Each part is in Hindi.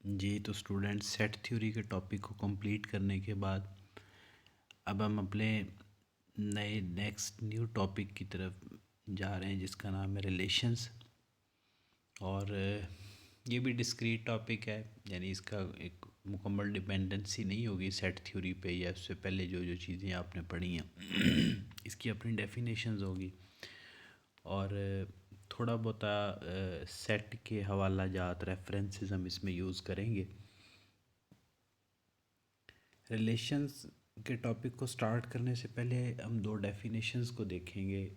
जी तो स्टूडेंट सेट थ्योरी के टॉपिक को कंप्लीट करने के बाद अब हम अपने नए नेक्स्ट न्यू टॉपिक की तरफ जा रहे हैं जिसका नाम है रिलेशंस। और ये भी डिस्क्रीट टॉपिक है, यानी इसका एक मुकम्मल डिपेंडेंसी नहीं होगी सेट थ्योरी पे या उससे पहले जो जो चीज़ें आपने पढ़ी हैं इसकी अपनी डेफिनेशंस होगी और थोड़ा बहुत सेट के हवाला जात रेफरेंसेस हम इसमें यूज़ करेंगे। रिलेशंस के टॉपिक को स्टार्ट करने से पहले हम दो डेफिनेशंस को देखेंगे,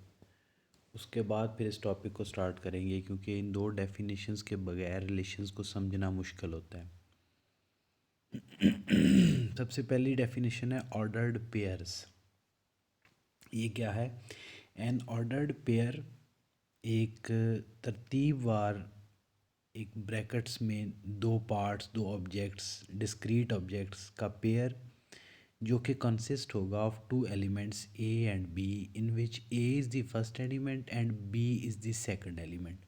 उसके बाद फिर इस टॉपिक को स्टार्ट करेंगे क्योंकि इन दो डेफिनेशंस के बगैर रिलेशंस को समझना मुश्किल होता है। सबसे पहली डेफिनेशन है ऑर्डर्ड पेयर्स। ये क्या है? एन ऑर्डर्ड पेयर एक तरतीबवार, एक ब्रैकेट्स में दो पार्ट्स, दो ऑब्जेक्ट्स, डिस्क्रीट ऑब्जेक्ट्स का पेयर जो कि कंसिस्ट होगा of two elements A and B, in which A is the first element and B is the second element.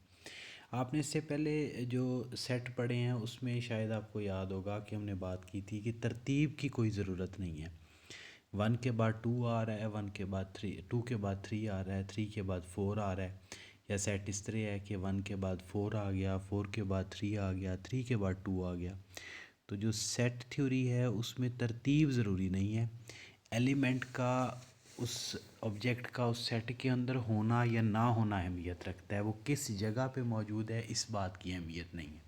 आपने इससे पहले जो सेट पढ़े हैं उसमें शायद आपको याद होगा कि हमने बात की थी कि तरतीब की कोई ज़रूरत नहीं है। वन के बाद टू आ रहा है, वन के बाद थ्री, टू के बाद थ्री आ रहा है, थ्री के बाद फोर आ रहा है, या सेट इस तरह है कि वन के बाद फोर आ गया, फोर के बाद थ्री आ गया, थ्री के बाद टू आ गया। तो जो सेट थ्योरी है उसमें तरतीब ज़रूरी नहीं है, एलिमेंट का उस ऑब्जेक्ट का उस सेट के अंदर होना या ना होना अहमियत रखता है, वो किस जगह पे मौजूद है इस बात की अहमियत नहीं है।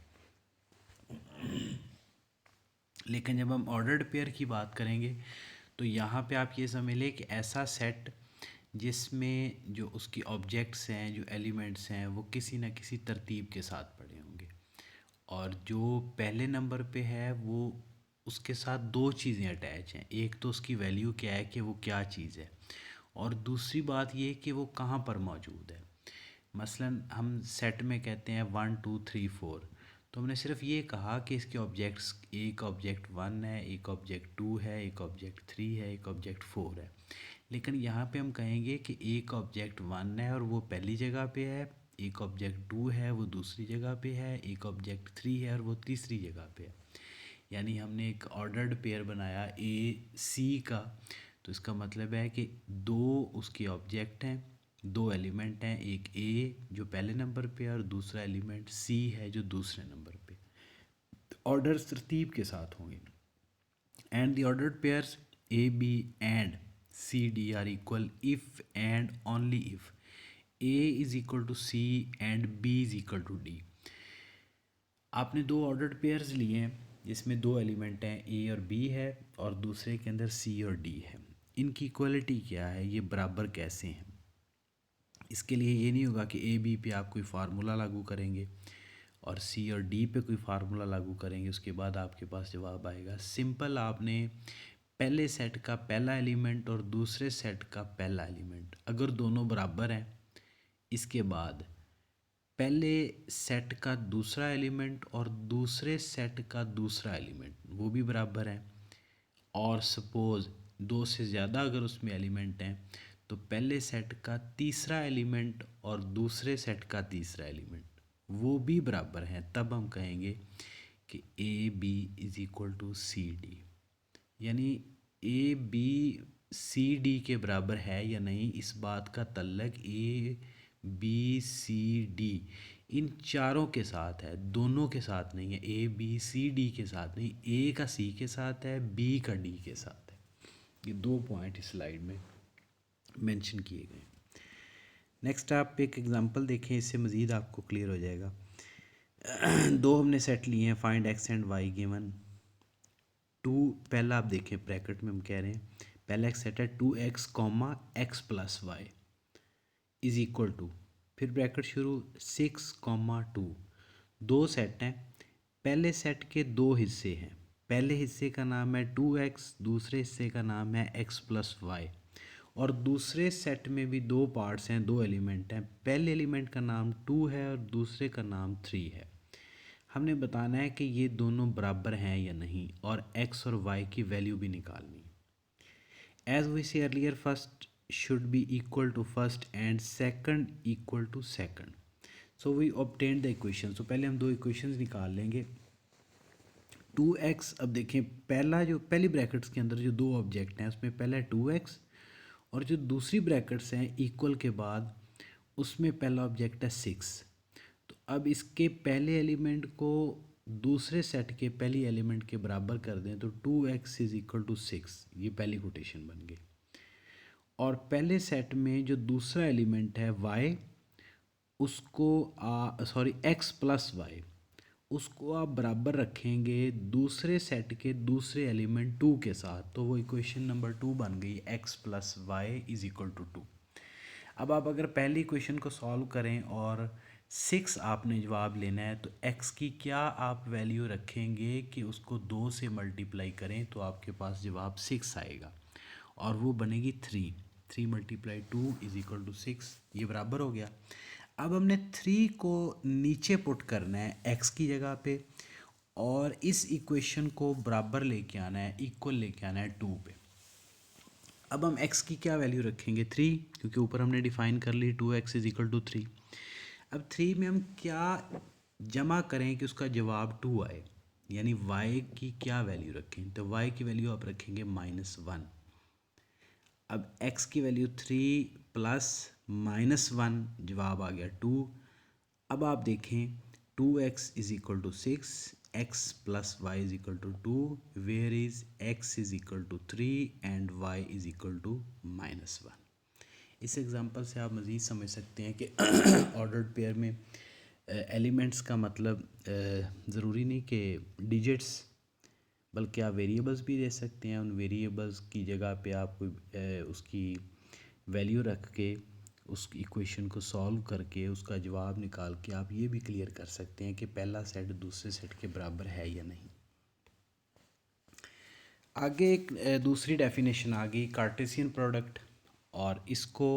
लेकिन जब हम ऑर्डर्ड पेयर की बात करेंगे तो यहाँ पे आप ये समझ लें कि ऐसा सेट जिसमें जो उसकी ऑब्जेक्ट्स हैं, जो एलिमेंट्स हैं, वो किसी न किसी तरतीब के साथ पड़े होंगे, और जो पहले नंबर पे है वो उसके साथ दो चीज़ें अटैच हैं। एक तो उसकी वैल्यू क्या है कि वो क्या चीज़ है, और दूसरी बात ये कि वो कहाँ पर मौजूद है। मसलन हम सेट में कहते हैं वन टू थ्री फोर, तो हमने सिर्फ ये कहा कि इसके ऑब्जेक्ट्स, एक ऑब्जेक्ट वन है, एक ऑब्जेक्ट टू है, एक ऑब्जेक्ट थ्री है, एक ऑब्जेक्ट फोर है। लेकिन यहाँ पे हम कहेंगे कि एक ऑब्जेक्ट वन है और वो पहली जगह पे है, एक ऑब्जेक्ट टू है वो दूसरी जगह पे है, एक ऑब्जेक्ट थ्री है और वो तीसरी जगह पे है। यानी हमने एक ऑर्डर्ड पेयर बनाया ए सी का, तो इसका मतलब है कि दो उसके ऑब्जेक्ट हैं, दो एलिमेंट हैं, एक ए जो पहले नंबर पे है और दूसरा एलिमेंट सी है जो दूसरे नंबर पे। ऑर्डर तरतीब के साथ होंगे। And the ordered pairs A B and C D are equal if and only if A is equal to C and B is equal to D. आपने दो ऑर्डर्ड पेयर्स लिए हैं जिसमें दो एलिमेंट हैं, ए और बी है, और दूसरे के अंदर सी और डी है। इनकी इक्वलिटी क्या है, ये बराबर कैसे हैं? इसके लिए ये नहीं होगा कि ए बी पे आप कोई फार्मूला लागू करेंगे और सी और डी पे कोई फार्मूला लागू करेंगे उसके बाद आपके पास जवाब आएगा। सिंपल, आपने पहले सेट का पहला एलिमेंट और दूसरे सेट का पहला एलिमेंट अगर दोनों बराबर हैं, इसके बाद पहले सेट का दूसरा एलिमेंट और दूसरे सेट का दूसरा एलिमेंट वो भी बराबर हैं, और सपोज़ दो से ज़्यादा अगर उसमें एलिमेंट हैं तो पहले सेट का तीसरा एलिमेंट और दूसरे सेट का तीसरा एलिमेंट वो भी बराबर हैं, तब हम कहेंगे कि A B is equal to C D. यानी ए बी सी डी के बराबर है या नहीं, इस बात का तल्लक ए बी सी डी इन चारों के साथ है, दोनों के साथ नहीं है। ए बी सी डी के साथ नहीं, ए का सी के साथ है, बी का डी के साथ है। ये दो पॉइंट इस स्लाइड में मेंशन किए गए। नेक्स्ट आप एक एग्जांपल देखें, इससे मज़ीद आपको क्लियर हो जाएगा। दो हमने सेट लिए हैं, find x and y given to. पहला आप देखें ब्रैकेट में हम कह रहे हैं पहला एक सेट है two x comma x plus y is equal to, फिर ब्रैकेट शुरू, सिक्स कॉमा टू। दो सेट हैं, पहले सेट के दो हिस्से हैं, पहले हिस्से का नाम है टू एक्स, दूसरे हिस्से का नाम है एक्स प्लस वाई, और दूसरे सेट में भी दो पार्ट्स हैं, दो एलिमेंट हैं, पहले एलिमेंट का नाम टू है और दूसरे का नाम थ्री है। हमने बताना है कि ये दोनों बराबर हैं या नहीं, और एक्स और वाई की वैल्यू भी निकालनी। As we see earlier, first should be equal to first and second equal to second. So we obtain the equation. तो पहले हम दो इक्वेशंस निकाल लेंगे। 2x, अब देखें पहली ब्रैकेट्स के अंदर जो दो ऑब्जेक्ट हैं उसमें पहला है 2x, और जो दूसरी ब्रैकेट्स हैं इक्वल के बाद उसमें पहला ऑब्जेक्ट है 6। तो अब इसके पहले एलिमेंट को दूसरे सेट के पहली एलिमेंट के बराबर कर दें तो 2x इज इक्वल टू 6, ये पहली कोटेशन बन गई। और पहले सेट में जो दूसरा एलिमेंट है y, उसको x प्लस वाई, उसको आप बराबर रखेंगे दूसरे सेट के दूसरे एलिमेंट 2 के साथ, तो वो इक्वेशन नंबर 2 बन गई x plus y is equal to 2। अब आप अगर पहली इक्वेशन को सॉल्व करें और 6 आपने जवाब लेना है तो x की क्या आप वैल्यू रखेंगे कि उसको 2 से मल्टीप्लाई करें तो आपके पास जवाब 6 आएगा, और वो बनेगी 3 मल्टीप्लाई 2 इज इक्वल टू 6, ये बराबर हो गया। अब हमने 3 को नीचे पुट करना है x की जगह पे, और इस इक्वेशन को बराबर लेके आना है, इक्वल लेके आना है 2 पे। अब हम x की क्या वैल्यू रखेंगे 3, क्योंकि ऊपर हमने डिफाइन कर ली 2x इज इक्वल टू 3। अब 3 में हम क्या जमा करें कि उसका जवाब 2 आए, यानी y की क्या वैल्यू रखें, तो y की वैल्यू आप रखेंगे -1। अब x की वैल्यू 3 प्लस -1, जवाब आ गया 2। अब आप देखें 2x is equal to 6, x plus y is equal to 2, where is x is equal to 3 and y is equal to -1। इस एग्जांपल से आप मज़ीद समझ सकते हैं कि ऑर्डर्ड पेयर में एलिमेंट्स का मतलब ज़रूरी नहीं कि डिजिट्स, बल्कि आप वेरिएबल्स भी दे सकते हैं। उन वेरिएबल्स की जगह पे आप कोई उसकी वैल्यू रख के उस इक्वेशन को सॉल्व करके उसका जवाब निकाल के आप ये भी क्लियर कर सकते हैं कि पहला सेट दूसरे सेट के बराबर है या नहीं। आगे एक दूसरी डेफिनेशन आ गई कार्टेशियन प्रोडक्ट, और इसको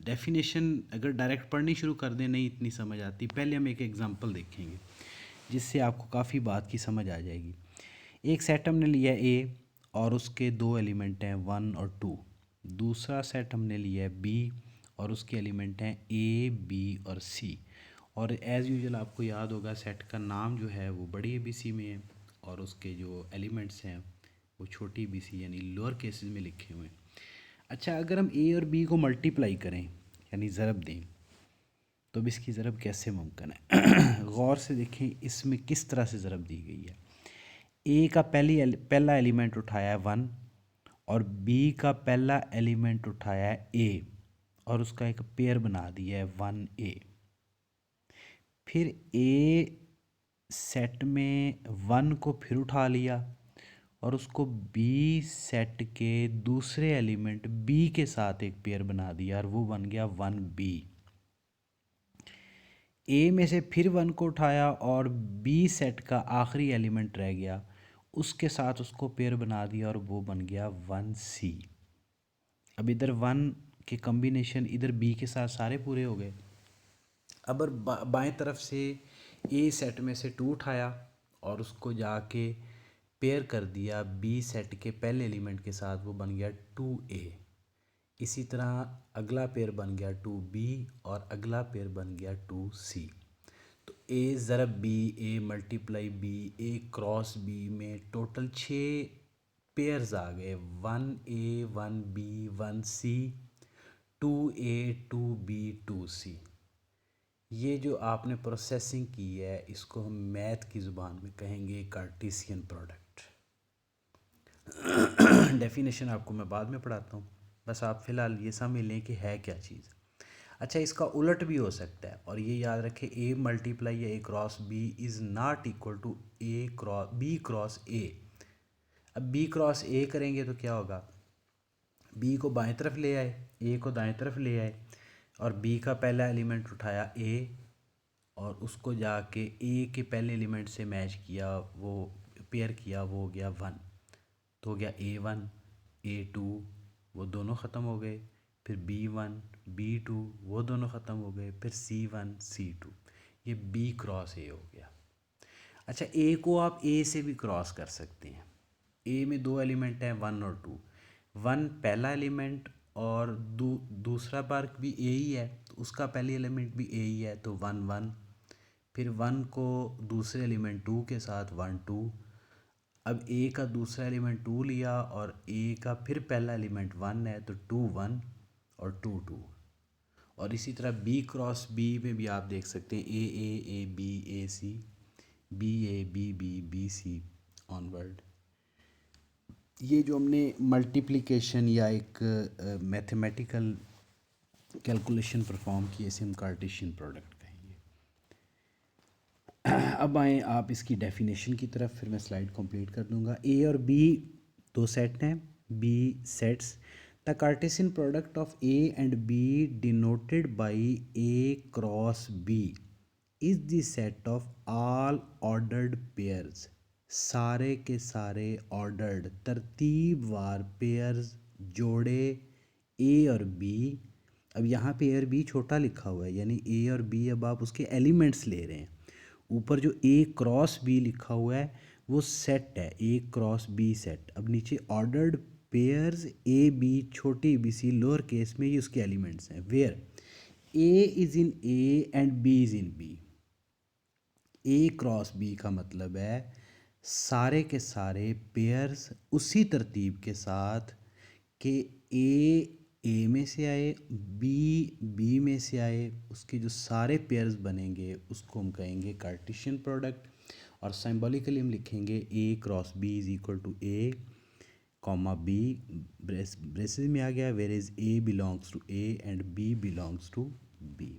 डेफिनेशन अगर डायरेक्ट पढ़नी शुरू कर दें नहीं इतनी समझ आती, पहले हम एक एग्जांपल देखेंगे जिससे आपको काफ़ी बात की समझ आ जाएगी। एक सेट हमने लिया ए और उसके दो एलिमेंट हैं 1 और 2। दूसरा सेट हमने लिया है बी और उसके एलिमेंट हैं ए बी और सी। और एज़ यूजुअल आपको याद होगा सेट का नाम जो है वो बड़ी ABC में है और उसके जो एलिमेंट्स हैं वो छोटी ABC यानी लोअर केसेस में लिखे हुए हैं। अच्छा, अगर हम ए और बी को मल्टीप्लाई करें यानी ज़रब दें तो अब इसकी ज़रब कैसे मुमकिन है? गौर से देखें इसमें किस तरह से ज़रब दी गई है। ए का पहला एलिमेंट उठाया है 1 और बी का पहला एलिमेंट उठाया है ए और उसका एक पेयर बना दिया है 1a। फिर ए सेट में 1 को फिर उठा लिया और उसको बी सेट के दूसरे एलिमेंट बी के साथ एक पेयर बना दिया और वो बन गया 1b। ए में से फिर 1 को उठाया और बी सेट का आखिरी एलिमेंट रह गया, उसके साथ उसको पेयर बना दिया और वो बन गया 1c। अब इधर 1 के कॉम्बिनेशन इधर बी के साथ सारे पूरे हो गए। अब बाएं तरफ से ए सेट में से 2 उठाया और उसको जाके पेयर कर दिया बी सेट के पहले एलिमेंट के साथ, वो बन गया 2a। इसी तरह अगला पेयर बन गया 2b और अगला पेयर बन गया 2c। तो a ज़रब b, a multiply b, a cross b में टोटल 6 पेयर्स आ गए, 1a 1b 1c 2a 2b 2c। ये जो आपने प्रोसेसिंग की है इसको हम मैथ की ज़ुबान में कहेंगे कार्टेशियन प्रोडक्ट। डेफिनेशन आपको मैं बाद में पढ़ाता हूँ, बस आप फ़िलहाल ये समझ लें कि है क्या चीज़। अच्छा, इसका उलट भी हो सकता है और ये याद रखें ए मल्टीप्लाई या A cross B is not equal to B cross A. अब बी क्रॉस ए करेंगे तो क्या होगा, बी को बाएं तरफ ले आए, ए को दाएं तरफ ले आए और बी का पहला एलिमेंट उठाया ए और उसको जाके ए के पहले एलिमेंट से मैच किया, वो पेयर किया, वो हो गया 1, तो हो गया A1 A2, वो दोनों ख़त्म हो गए। फिर B1 B2, वो दोनों ख़त्म हो गए। फिर C1 C2, ये B क्रॉस A हो गया। अच्छा, A को आप A से भी क्रॉस कर सकते हैं। A में दो एलिमेंट हैं 1 और 2। 1 पहला एलिमेंट और दूसरा बार भी A ही है तो उसका पहली एलिमेंट भी A ही है, तो 1 1। फिर 1 को दूसरे एलिमेंट 2 के साथ 1 2। अब ए का दूसरा एलिमेंट 2 लिया और ए का फिर पहला एलिमेंट 1 है तो 2 1 और 2 2। और इसी तरह बी क्रॉस बी में भी आप देख सकते हैं A B A C, B A B C onward. ये जो हमने मल्टीप्लिकेशन या एक मैथमेटिकल कैलकुलेशन परफॉर्म की, इसे हम कार्टेशियन प्रोडक्ट कहेंगे। अब आए आप इसकी डेफिनेशन की तरफ, फिर मैं स्लाइड कंप्लीट कर दूंगा। ए और बी दो सेट हैं, B sets. The Cartesian product of A and B denoted by A cross B is the set of all ordered pairs. सारे के सारे ऑर्डर्ड तरतीबवार पेयर्स, जोड़े ए और बी। अब यहाँ पे ए और बी छोटा लिखा हुआ है, यानी ए और बी अब आप उसके एलिमेंट्स ले रहे हैं। ऊपर जो ए क्रॉस बी लिखा हुआ है वो सेट है, ए क्रॉस बी सेट। अब नीचे ऑर्डर्ड पेयर्स ए बी, छोटी बी सी लोअर केस में, ये उसके एलिमेंट्स हैं। Where A is in A and B is in B. A cross B का मतलब है सारे के सारे पेयर्स उसी तरतीब के साथ कि ए में से आए, बी में से आए, उसके जो सारे पेयर्स बनेंगे उसको हम कहेंगे कार्टेशियन प्रोडक्ट। और सिंबॉलिकली हम लिखेंगे A cross B is equal to A comma B, braces में आ गया, where is A belongs to A and B belongs to B.